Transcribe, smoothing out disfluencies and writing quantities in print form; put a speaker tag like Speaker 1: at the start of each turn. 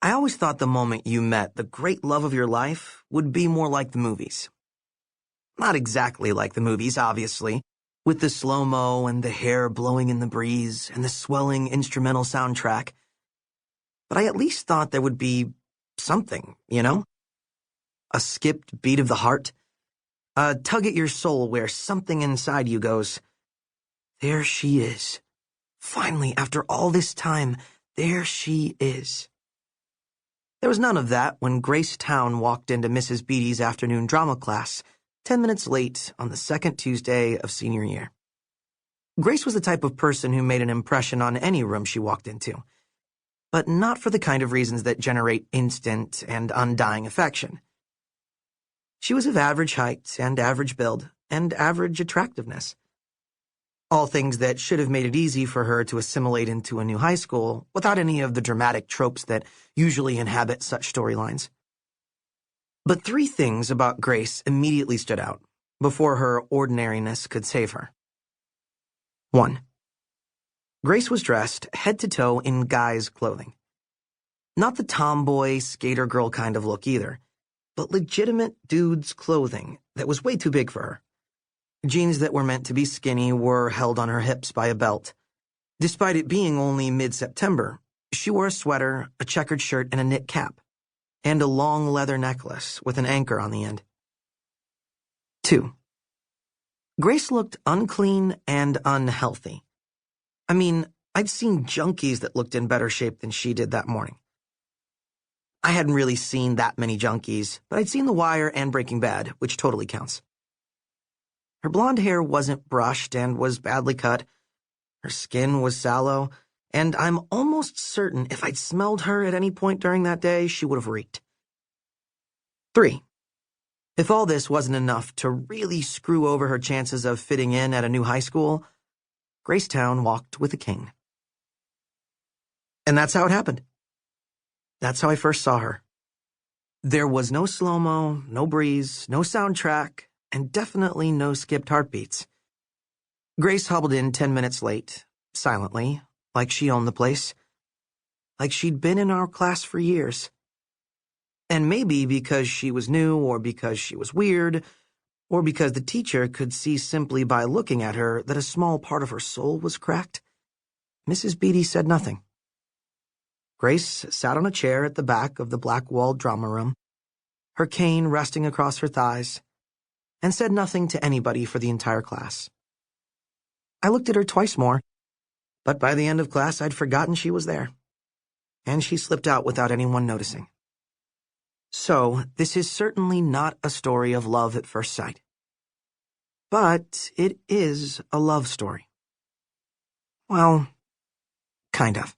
Speaker 1: I always thought the moment you met the great love of your life would be more like the movies. Not exactly like the movies, obviously, with the slo-mo and the hair blowing in the breeze and the swelling instrumental soundtrack. But I at least thought there would be something, you know? A skipped beat of the heart, a tug at your soul where something inside you goes, there she is. Finally, after all this time, there she is. There was none of that when Grace Town walked into Mrs. Beatty's afternoon drama class, 10 minutes late on the second Tuesday of senior year. Grace was the type of person who made an impression on any room she walked into, but not for the kind of reasons that generate instant and undying affection. She was of average height and average build and average attractiveness. All things that should have made it easy for her to assimilate into a new high school without any of the dramatic tropes that usually inhabit such storylines. But three things about Grace immediately stood out before her ordinariness could save her. 1. Grace was dressed head to toe in guy's clothing. Not the tomboy, skater girl kind of look either, but legitimate dude's clothing that was way too big for her. Jeans that were meant to be skinny were held on her hips by a belt. Despite it being only mid-September, she wore a sweater, a checkered shirt, and a knit cap, and a long leather necklace with an anchor on the end. 2. Grace looked unclean and unhealthy. I mean, I'd seen junkies that looked in better shape than she did that morning. I hadn't really seen that many junkies, but I'd seen The Wire and Breaking Bad, which totally counts. Her blonde hair wasn't brushed and was badly cut. Her skin was sallow, and I'm almost certain if I'd smelled her at any point during that day, she would have reeked. 3. If all this wasn't enough to really screw over her chances of fitting in at a new high school, Gracetown walked with a king. And that's how it happened. That's how I first saw her. There was no slo-mo, no breeze, no soundtrack, and definitely no skipped heartbeats. Grace hobbled in 10 minutes late, silently, like she owned the place, like she'd been in our class for years. And maybe because she was new, or because she was weird, or because the teacher could see simply by looking at her that a small part of her soul was cracked, Mrs. Beatty said nothing. Grace sat on a chair at the back of the black-walled drama room, her cane resting across her thighs, and said nothing to anybody for the entire class. I looked at her twice more, but by the end of class I'd forgotten she was there, and she slipped out without anyone noticing. So, this is certainly not a story of love at first sight. But it is a love story. Well, kind of.